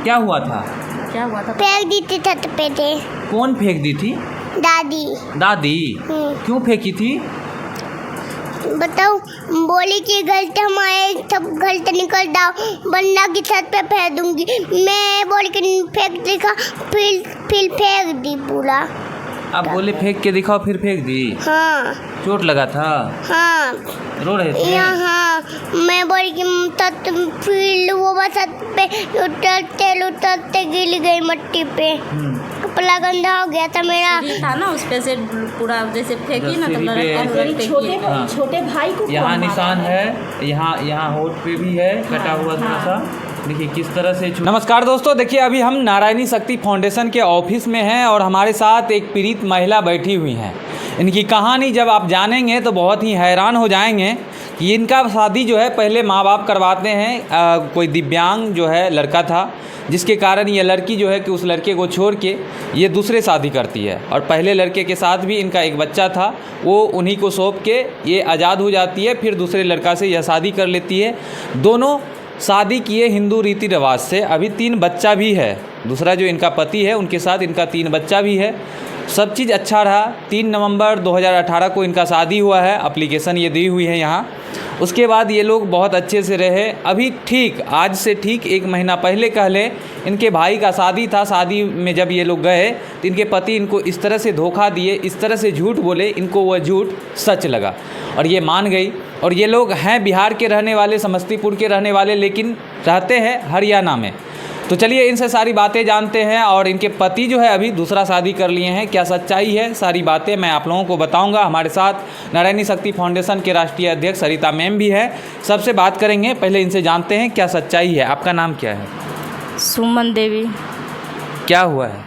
क्या हुआ था? फेंक दी थी छत पे थे। कौन फेंक दी थी? दादी। दादी? क्यों फेंकी थी? बताओ, बोली कि गलत हमारे सब गलत निकल जाओ वरना की छत पे फेंक दूंगी। मैं बोल के फेंक दिखा, फिर फेंक दी पूरा। आप बोले फेंक के दिखाओ, फिर फेंक दी? हाँ। चोट लगा था? हाँ। रो रहे थे? हाँ, मैं बोली कि फिर वो छत पे उतरते गिर गई मट्टी पे। कपड़ा गंदा हो गया था मेरा। था ना उस पे से पूरा जैसे फेंकी ना तो छोटे भाई को यहाँ निशान है, यहाँ होठ पे भी है कटा हुआ थोड़ा सा। देखिए किस तरह से। नमस्कार दोस्तों, देखिए अभी हम नारायणी शक्ति फाउंडेशन के ऑफिस में हैं और हमारे साथ एक पीड़ित महिला बैठी हुई हैं। इनकी कहानी जब आप जानेंगे तो बहुत ही हैरान हो जाएंगे कि इनका शादी जो है पहले माँ बाप करवाते हैं। कोई दिव्यांग जो है लड़का था, जिसके कारण ये लड़की जो है कि उस लड़के को छोड़ के ये दूसरे शादी करती है। और पहले लड़के के साथ भी इनका एक बच्चा था, वो उन्हीं को सौंप के ये आज़ाद हो जाती है। फिर दूसरे लड़का से यह शादी कर लेती है। दोनों शादी किए हिंदू रीति रिवाज से। अभी 3 बच्चा भी है। दूसरा जो इनका पति है उनके साथ इनका 3 बच्चा भी है। सब चीज़ अच्छा रहा। 3 नवंबर 2018 को इनका शादी हुआ है। एप्लीकेशन ये दी हुई है यहाँ। उसके बाद ये लोग बहुत अच्छे से रहे। अभी ठीक आज से ठीक 1 महीना पहले कहले इनके भाई का शादी था। शादी में जब ये लोग गए तो इनके पति इनको इस तरह से धोखा दिए, इस तरह से झूठ बोले, इनको वह झूठ सच लगा और ये मान गई। और ये लोग हैं बिहार के रहने वाले, समस्तीपुर के रहने वाले, लेकिन रहते हैं हरियाणा में। तो चलिए इनसे सारी बातें जानते हैं। और इनके पति जो है अभी दूसरा शादी कर लिए हैं, क्या सच्चाई है, सारी बातें मैं आप लोगों को बताऊंगा। हमारे साथ नारायणी शक्ति फाउंडेशन के राष्ट्रीय अध्यक्ष सरिता मैम भी है, सबसे बात करेंगे। पहले इनसे जानते हैं क्या सच्चाई है। आपका नाम क्या है? सुमन देवी। क्या हुआ है?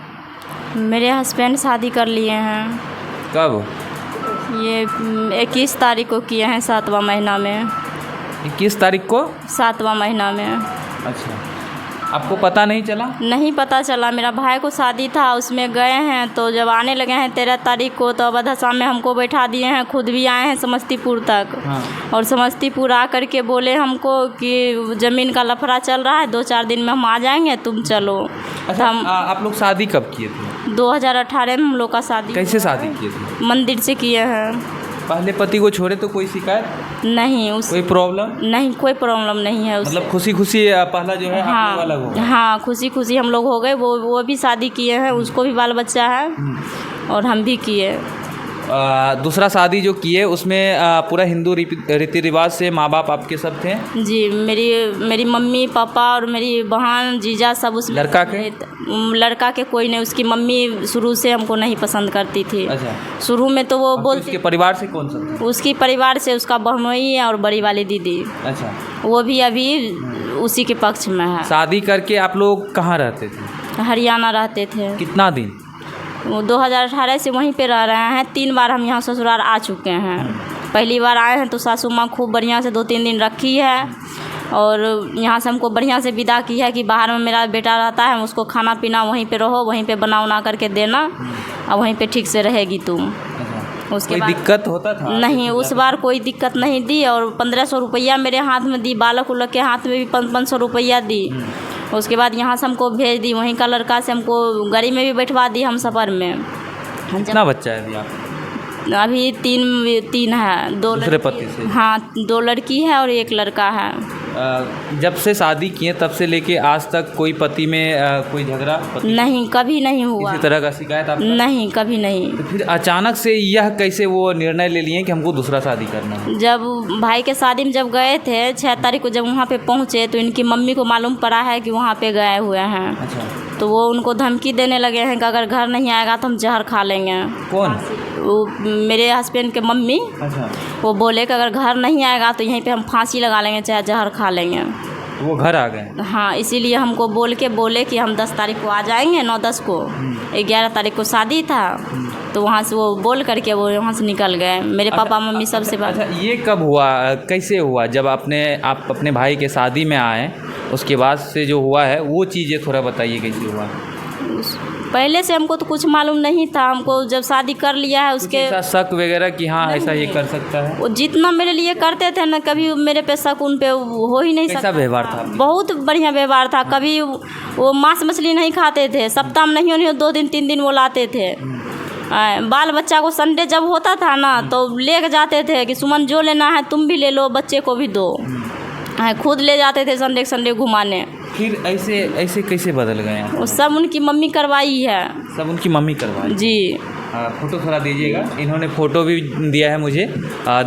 मेरे हस्बैंड शादी कर लिए हैं। कब? ये 21 तारीख को किए हैं, 7वां महीना में। 21 तारीख को? 7वां महीना में। अच्छा, आपको पता नहीं चला? नहीं पता चला। मेरा भाई को शादी था, उसमें गए हैं तो जब आने लगे हैं 13 तारीख को तो अवधसा में हमको बैठा दिए हैं। खुद भी आए हैं समस्तीपुर तक। हाँ। और समस्तीपुर आकर के बोले हमको कि ज़मीन का लफड़ा चल रहा है, 2-4 दिन में हम आ जाएंगे, तुम चलो। अच्छा, आप लोग शादी कब किए थे? 2018 में हम लोग का शादी। कैसे शादी किए थे? मंदिर से किए हैं। पहले पति को छोड़े तो कोई शिकायत नहीं? कोई प्रॉब्लम नहीं, कोई प्रॉब्लम नहीं है उससे। मतलब खुशी खुशी पहला जो है हाँ, आप लोग अलग हो गए? हाँ, खुशी खुशी हम लोग हो गए। वो भी शादी किए हैं, उसको भी बाल बच्चा है और हम भी किए। दूसरा शादी जो किए उसमें पूरा हिंदू रीति रिवाज से माँ बाप आपके सब थे? जी, मेरी मम्मी पापा और मेरी बहन जीजा सब उसमें। लड़का के कोई नहीं। उसकी मम्मी शुरू से हमको नहीं पसंद करती थी। अच्छा। शुरू में तो वो बोलती। उसके परिवार से कौन सा था? उसकी परिवार से उसका बहनोई है और बड़ी वाली दीदी। अच्छा। वो भी अभी उसी के पक्ष में है। शादी करके आप लोग कहाँ रहते थे? हरियाणा रहते थे। कितना दिन? वो 2018 से वहीं पे रह रहे हैं। 3 बार हम यहाँ ससुराल आ चुके हैं। पहली बार आए हैं तो सासू माँ खूब बढ़िया से 2-3 दिन रखी है और यहाँ से हमको बढ़िया से विदा की है कि बाहर में मेरा बेटा रहता है, उसको खाना पीना वहीं पे रहो, वहीं पे बना करके देना और वहीं पे ठीक से रहेगी तुम। उसके बाद दिक्कत होता था? नहीं, उस बार कोई दिक्कत नहीं दी। और 1500 रुपया मेरे हाथ में दी, बालक उलक के हाथ में भी 500 रुपया दी। उसके बाद यहाँ से हमको भेज दी। वहीं का लड़का से हमको गाड़ी में भी बैठवा दी हम सफ़र में। कितना बच्चा है अभी आप? अभी 3 है। 2 दूसरे पति से? हाँ, 2 लड़की है और 1 लड़का है। जब से शादी किए तब से लेके आज तक कोई पति में कोई झगड़ा? नहीं, कभी नहीं हुआ। किसी तरह का शिकायत आप? नहीं, कभी नहीं। तो फिर अचानक से यह कैसे वो निर्णय ले लिए कि हमको दूसरा शादी करना है? जब भाई के शादी में जब गए थे 6 तारीख को, जब वहाँ पे पहुँचे तो इनकी मम्मी को मालूम पड़ा है कि वहाँ पे गए हुए हैं। अच्छा। तो वो उनको धमकी देने लगे हैं कि अगर घर नहीं आएगा तो हम जहर खा लेंगे। कौन? वो मेरे हस्बैंड के मम्मी। अच्छा। वो बोले कि अगर घर नहीं आएगा तो यहीं पे हम फांसी लगा लेंगे, चाहे जहर खा लेंगे। वो घर आ गए? हाँ, इसीलिए हमको बोले कि हम 10 तारीख को आ जाएंगे, 9-10 को। 11 तारीख को शादी था तो वहाँ से वो बोल करके वो वहाँ से निकल गए। मेरे पापा मम्मी सबसे बात। अच्छा, ये कब हुआ, कैसे हुआ? जब आप अपने भाई के शादी में आए उसके बाद से जो हुआ है वो चीज़ें थोड़ा बताइए कैसे हुआ? पहले से हमको तो कुछ मालूम नहीं था। हमको जब शादी कर लिया है उसके ऐसा शक वगैरह कि हाँ ऐसा ये कर सकता है? वो जितना मेरे लिए करते थे ना, कभी मेरे पे शक उन पे हो ही नहीं सकता। कैसा व्यवहार था? बहुत बढ़िया व्यवहार था। कभी वो मांस मछली नहीं खाते थे, सप्ताह में नहीं 2 दिन 3 दिन वो लाते थे। बाल बच्चा को संडे जब होता था ना तो ले जाते थे कि सुमन जो लेना है तुम भी ले लो, बच्चे को भी दो। खुद ले जाते थे संडे घुमाने। फिर ऐसे कैसे बदल गए हैं? वो सब उनकी मम्मी करवाई है। सब उनकी मम्मी करवाई जी। फ़ोटो थोड़ा दीजिएगा। इन्होंने फ़ोटो भी दिया है मुझे।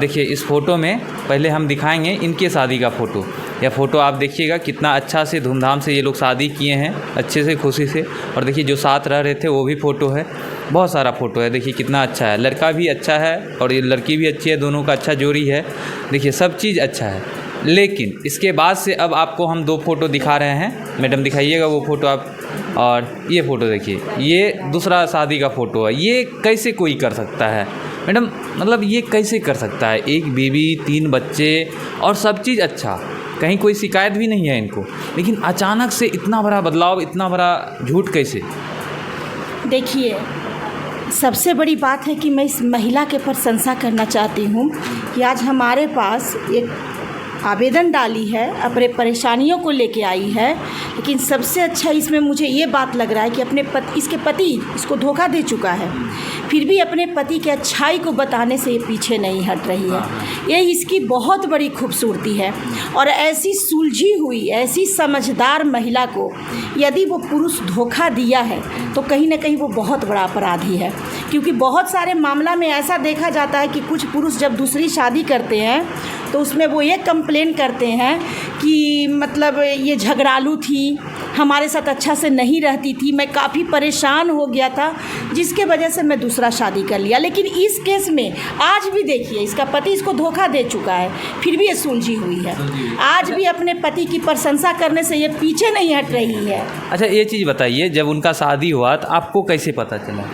देखिए इस फ़ोटो में पहले हम दिखाएंगे इनके शादी का फ़ोटो। यह फ़ोटो आप देखिएगा कितना अच्छा से धूमधाम से ये लोग शादी किए हैं, अच्छे से खुशी से। और देखिए जो साथ रह रहे थे वो भी फ़ोटो है, बहुत सारा फ़ोटो है। देखिए कितना अच्छा है, लड़का भी अच्छा है और ये लड़की भी अच्छी है, दोनों का अच्छा जोड़ी है। देखिए सब चीज़ अच्छा है। लेकिन इसके बाद से अब आपको हम 2 फ़ोटो दिखा रहे हैं। मैडम दिखाइएगा वो फ़ोटो आप। और ये फ़ोटो देखिए, ये दूसरा शादी का फ़ोटो है। ये कैसे कोई कर सकता है मैडम? मतलब ये कैसे कर सकता है? एक बीवी, 3 बच्चे और सब चीज़ अच्छा, कहीं कोई शिकायत भी नहीं है इनको, लेकिन अचानक से इतना बड़ा बदलाव, इतना बड़ा झूठ कैसे? देखिए, सबसे बड़ी बात है कि मैं इस महिला के प्रशंसा करना चाहती हूँ कि आज हमारे पास एक आवेदन डाली है, अपने परेशानियों को लेके आई है। लेकिन सबसे अच्छा इसमें मुझे ये बात लग रहा है कि इसके पति इसको धोखा दे चुका है, फिर भी अपने पति की अच्छाई को बताने से ये पीछे नहीं हट रही है। ये इसकी बहुत बड़ी खूबसूरती है। और ऐसी सुलझी हुई, ऐसी समझदार महिला को यदि वो पुरुष धोखा दिया है तो कहीं ना कहीं वो बहुत बड़ा अपराधी है। क्योंकि बहुत सारे मामला में ऐसा देखा जाता है कि कुछ पुरुष जब दूसरी शादी करते हैं तो उसमें वो ये कंप्लेन करते हैं कि मतलब ये झगड़ालू थी, हमारे साथ अच्छा से नहीं रहती थी, मैं काफ़ी परेशान हो गया था जिसके वजह से मैं दूसरा शादी कर लिया। लेकिन इस केस में आज भी देखिए इसका पति इसको धोखा दे चुका है, फिर भी ये सुलझी हुई है। आज भी अपने पति की प्रशंसा करने से ये पीछे नहीं हट रही है। अच्छा ये चीज़ बताइए, जब उनका शादी हुआ तो आपको कैसे पता चला?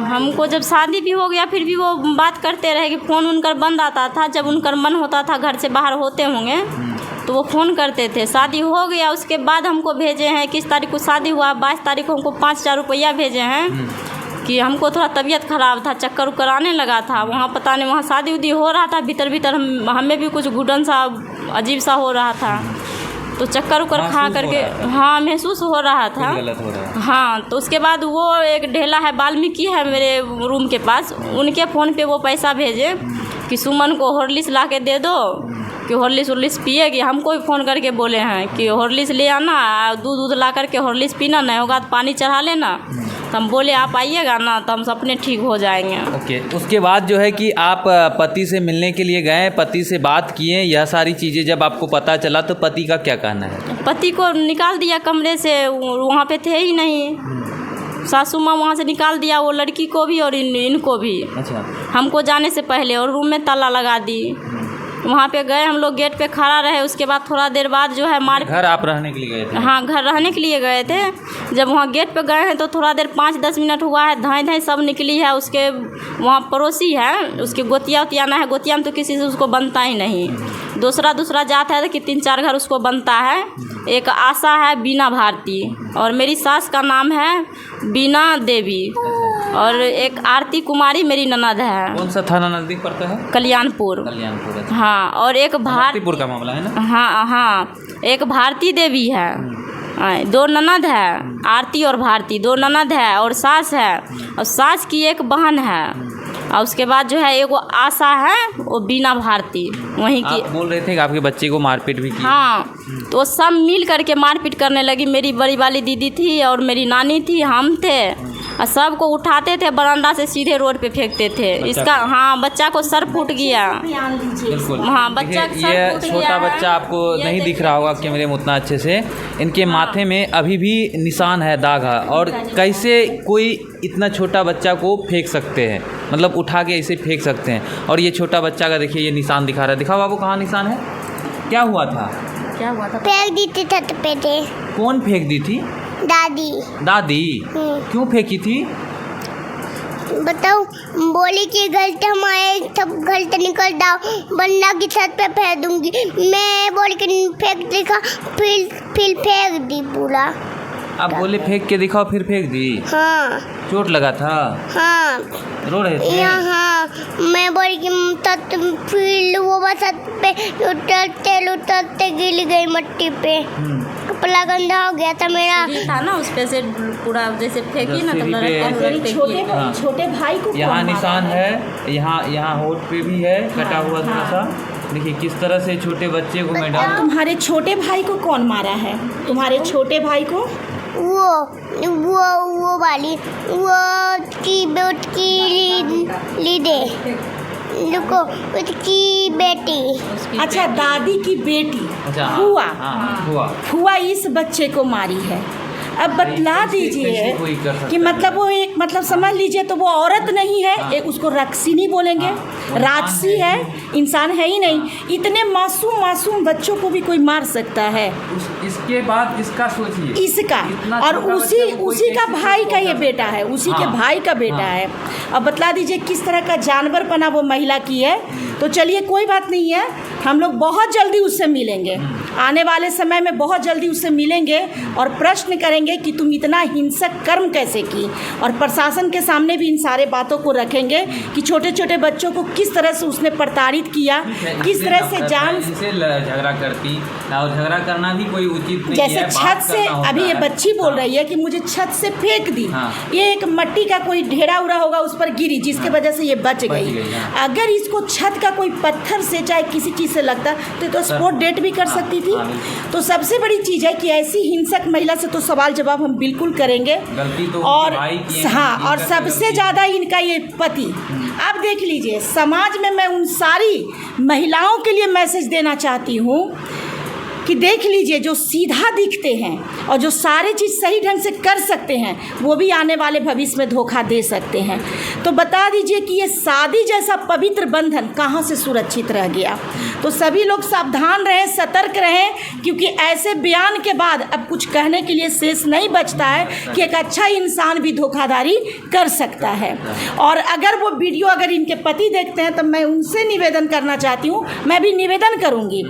हमको जब शादी भी हो गया फिर भी वो बात करते रहे कि फ़ोन उनका बंद आता था। जब उनका मन होता था, घर से बाहर होते होंगे तो वो फ़ोन करते थे। शादी हो गया उसके बाद हमको भेजे हैं, किस तारीख को शादी हुआ, 22 तारीख को हमको 5,000 रुपया भेजे हैं कि हमको थोड़ा तबीयत ख़राब था, चक्कर उक्कर आने लगा था। वहाँ पता नहीं, वहाँ शादी उदी हो रहा था, भीतर हमें भी कुछ घुटन सा अजीब सा हो रहा था, तो चक्कर उक्कर खा करके हाँ महसूस हो रहा था। गलत हो रहा है। हाँ, तो उसके बाद वो एक ढेला है, वाल्मीकि है मेरे रूम के पास, उनके फ़ोन पे वो पैसा भेजे कि सुमन को हॉर्लिक्स ला के दे दो कि हॉर्लिक्स पिएगी। हमको भी फ़ोन करके बोले हैं कि हॉर्लिक्स ले आना, दूध ला करके हॉर्लिक्स पीना, नहीं होगा तो पानी चढ़ा लेना। तो हम बोले आप आइएगा ना तो हम अपने ठीक हो जाएंगे। ओके। उसके बाद जो है कि आप पति से मिलने के लिए गए, पति से बात किए, यह सारी चीज़ें जब आपको पता चला तो पति का क्या कहना है? पति को निकाल दिया कमरे से, वहाँ पे थे ही नहीं। सासू माँ वहाँ से निकाल दिया, वो लड़की को भी और इनको भी। अच्छा। हमको जाने से पहले, और रूम में ताला लगा दी। वहाँ पे गए हम लोग, गेट पे खड़ा रहे। उसके बाद थोड़ा देर बाद जो है घर आप रहने के लिए गए थे? हाँ, घर रहने के लिए गए थे। जब वहाँ गेट पे गए हैं तो थोड़ा देर 5-10 मिनट हुआ है, धाई सब निकली है। उसके वहाँ पड़ोसी है, उसके गोतिया ना है, गोतिया में तो किसी से उसको बनता ही नहीं। दूसरा जात है कि 3-4 घर उसको बनता है। एक आशा है, बीना भारती, और मेरी सास का नाम है बीना देवी, और एक आरती कुमारी मेरी ननद है। कौन सा थाना नज़दीक पड़ता है? कल्याणपुर। अच्छा। हाँ, और एक भारतीपुर का मामला है ना? हाँ, एक भारती देवी है। 2 ननद है, आरती और भारती, 2 ननद है और सास है, और सास की एक बहन है। और उसके बाद जो है एगो आशा है, वो बीना भारती वहीं की। आप बोल रहे थे कि आपके बच्चे को मारपीट भी की? हाँ, तो वो सब मिल करके मारपीट करने लगी। मेरी बड़ी वाली दीदी थी और मेरी नानी थी, हम थे, और सबको उठाते थे बरामदा से सीधे रोड पे फेंकते थे। इसका हाँ, बच्चा को सर फूट गया। बिल्कुल। हाँ, बच्चा ये छोटा बच्चा आपको नहीं दिख रहा होगा कैमरे में उतना अच्छे से। इनके माथे में अभी भी निशान है, दाग है। और कैसे कोई इतना छोटा बच्चा को फेंक सकते हैं, मतलब उठा के ऐसे फेंक सकते हैं? और ये छोटा बच्चा का देखिए ये निशान दिखा रहा है। दिखाओ बाबू, कहाँ निशान है? क्या हुआ था? फेंक दी थी छत पे थे। कौन फेंक दी थी? दादी। क्यों फेंकी थी? बताओ, बोली कि गलती हमारे सब गलती निकल जाओ, वरना की छत पे फेंक दूंगी। मैं बोल के फेंक देखा, फिर फेंक दी पूरा। आप बोले फेंक के दिखाओ, फिर फेंक दी? हाँ चोट लगा था? हाँ रो रहे थे? यहाँ मैं बोली कि तत फील्ड वो बस पे उतरते गिर गई मट्टी पे, कपड़ा गंदा हो गया था मेरा। सीढ़ी था ना, उस पे से पूरा जैसे फेंकी ना तो सीढ़ी पे लड़के छोटे भाई को यहाँ कौन निशान मारा है, यहाँ होठ पे भी है कटा हुआ थोड़ा सा। देखिए किस तरह से छोटे बच्चे को मैडम। तुम्हारे छोटे भाई को कौन मारा है? तुम्हारे छोटे भाई को वो वाली वो की बेट की लीडे देखो उसकी बेटी। अच्छा, दादी की बेटी। अच्छा, हुआ हुआ इस बच्चे को मारी है। अब बतला दीजिए कि मतलब वो एक मतलब समझ लीजिए तो वो औरत नहीं है, एक उसको राक्षसी बोलेंगे, राक्षसी है, इंसान है ही नहीं। इतने मासूम बच्चों को भी कोई मार सकता है। इसके बाद इसका सोचिए, इसका और उसी का भाई का ये बेटा है, उसी के भाई का बेटा है। अब बतला दीजिए किस तरह का जानवरपना वो महिला की है। तो चलिए कोई बात नहीं है, हम लोग बहुत जल्दी उससे मिलेंगे, आने वाले समय में बहुत जल्दी उससे मिलेंगे और प्रश्न करेंगे कि तुम इतना हिंसक कर्म कैसे की, और प्रशासन के सामने भी इन सारे बातों को रखेंगे कि छोटे छोटे बच्चों को किस तरह से उसने प्रताड़ित किया, किस तरह से जान से झगड़ा करती, और झगड़ा करना भी कोई उचित नहीं जैसे है। छत से अभी ये बच्ची बोल रही है कि मुझे छत से फेंक दी, ये एक मिट्टी का कोई ढेरा उड़ा होगा उस पर गिरी, जिसके वजह से ये बच गई। अगर इसको छत का कोई पत्थर से चाहे किसी चीज़ से लगता तो स्पॉट डेट भी कर सकती थी। तो सबसे बड़ी चीज़ है कि ऐसी हिंसक महिला से तो सवाल जवाब हम बिल्कुल करेंगे। और हाँ, और सबसे ज़्यादा इनका ये पति। अब देख लीजिए, समाज में मैं उन सारी महिलाओं के लिए मैसेज देना चाहती हूँ कि देख लीजिए, जो सीधा दिखते हैं और जो सारे चीज़ सही ढंग से कर सकते हैं वो भी आने वाले भविष्य में धोखा दे सकते हैं। तो बता दीजिए कि ये शादी जैसा पवित्र बंधन कहाँ से सुरक्षित रह गया। तो सभी लोग सावधान रहें, सतर्क रहें, क्योंकि ऐसे बयान के बाद अब कुछ कहने के लिए शेष नहीं बचता है कि एक अच्छा इंसान भी धोखाधड़ी कर सकता है। और अगर वो वीडियो अगर इनके पति देखते हैं तो मैं उनसे निवेदन करना चाहती हूँ, मैं भी निवेदन करूँगी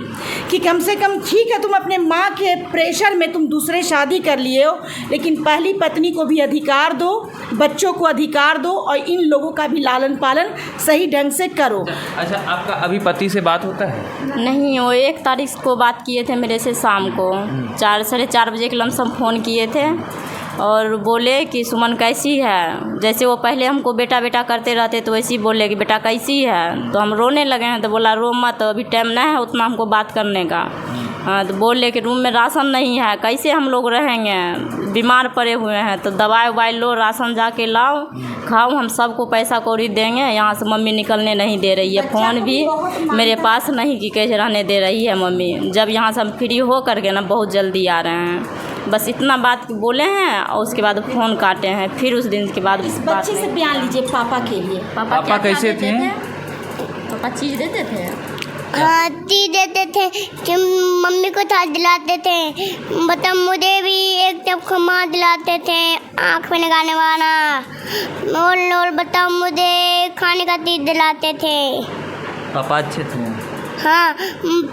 कि कम से कम ठीक है, तुम अपने माँ के प्रेशर में तुम दूसरे शादी कर लिए हो, लेकिन पहली पत्नी को भी अधिकार दो, बच्चों को अधिकार दो, और इन लोगों का भी लालन पालन सही ढंग से करो। अच्छा, आपका अभी पति से बात होता है? नहीं, वो 1 तारीख को बात किए थे मेरे से शाम को 4-4:30 बजे के लमसम फ़ोन किए थे और बोले कि सुमन कैसी है। जैसे वो पहले हमको बेटा बेटा करते रहते तो वैसे ही बोले कि बेटा कैसी है। तो हम रोने लगे हैं, तो बोला रो मत, अभी टाइम नहीं है उतना हमको बात करने का। हाँ, तो बोले कि रूम में राशन नहीं है, कैसे हम लोग रहेंगे, बीमार पड़े हुए हैं, तो दवाई ववाई लो, राशन जाके लाओ, खाओ, हम सबको पैसा कौड़ी देंगे। यहाँ से मम्मी निकलने नहीं दे रही है, फ़ोन भी मेरे पास नहीं कि कैसे रहने दे रही है मम्मी। जब यहाँ से हम फ्री हो करके ना बहुत जल्दी आ रहे हैं, बस इतना बात बोले हैं और उसके बाद फ़ोन काटे हैं। फिर उस दिन के बाद इस बच्चे से बयान लीजिए पापा के लिए। पापा कैसे थे? पापा चीज़ देते थे, हाँ चीज़ देते थे कि मम्मी को था दिलाते थे, बता मुझे भी एक जब खमा दिलाते थे आँख में लगाने वाला, और बता मुझे खाने का चीज़ दिलाते थे। पापा अच्छे थे? हाँ,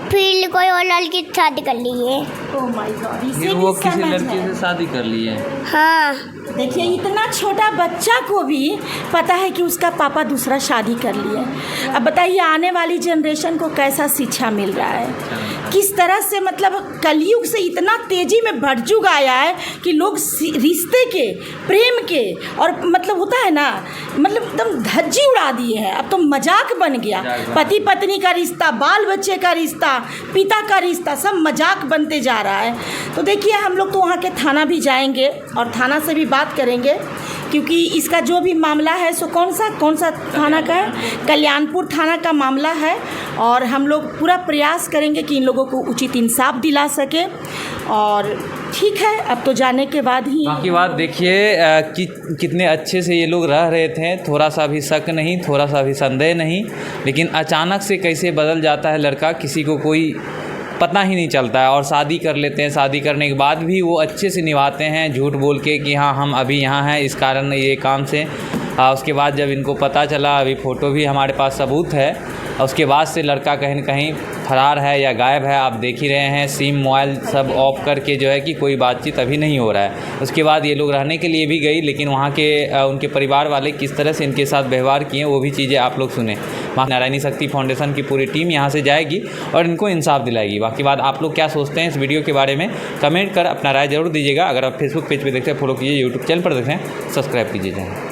फिर कोई और लड़की से शादी कर ली है। ओह माय गॉड, फिर वो किसी लड़की से शादी कर ली है? हाँ, देखिए इतना छोटा बच्चा को भी पता है कि उसका पापा दूसरा शादी कर लिया। अब बताइए आने वाली जनरेशन को कैसा शिक्षा मिल रहा है, किस तरह से मतलब कलयुग से इतना तेज़ी में बढ़ चुका आया है कि लोग रिश्ते के, प्रेम के, और मतलब होता है ना, मतलब एकदम धज्जी उड़ा दिए हैं। अब तो मजाक बन गया, पति पत्नी का रिश्ता, बाल बच्चे का रिश्ता, पिता का रिश्ता, सब मजाक बनते जा रहा है। तो देखिए हम लोग तो वहाँ के थाना भी जाएंगे और थाना से भी बात करेंगे, क्योंकि इसका जो भी मामला है सो कौन सा थाना का है, कल्याणपुर थाना का मामला है। और हम लोग पूरा प्रयास करेंगे कि इन लोगों को उचित इंसाफ दिला सके। और ठीक है, अब तो जाने के बाद ही बाकी बात देखिए कि कितने अच्छे से ये लोग रह रहे थे, थोड़ा सा भी शक नहीं, थोड़ा सा भी संदेह नहीं, लेकिन अचानक से कैसे बदल जाता है लड़का, किसी को कोई पता ही नहीं चलता है। और शादी कर लेते हैं, शादी करने के बाद भी वो अच्छे से निभाते हैं, झूठ बोल के कि हाँ हम अभी यहाँ हैं इस कारण ये काम से। उसके बाद जब इनको पता चला, अभी फ़ोटो भी हमारे पास सबूत है, उसके बाद से लड़का कहीं न कहीं फरार है या गायब है। आप देख ही रहे हैं, सिम मोबाइल सब ऑफ करके जो है कि कोई बातचीत अभी नहीं हो रहा है। उसके बाद ये लोग रहने के लिए भी गई, लेकिन वहाँ के उनके परिवार वाले किस तरह से इनके साथ व्यवहार किए वो भी चीज़ें आप लोग सुने। नारायणी शक्ति फाउंडेशन की पूरी टीम यहाँ से जाएगी और इनको इंसाफ दिलाएगी। बाकी बात आप लोग क्या सोचते हैं इस वीडियो के बारे में कमेंट कर अपना राय ज़रूर दीजिएगा। अगर आप फेसबुक पेज पे देखते हैं फॉलो कीजिए, यूट्यूब चैनल पर देखते हैं सब्सक्राइब कीजिए।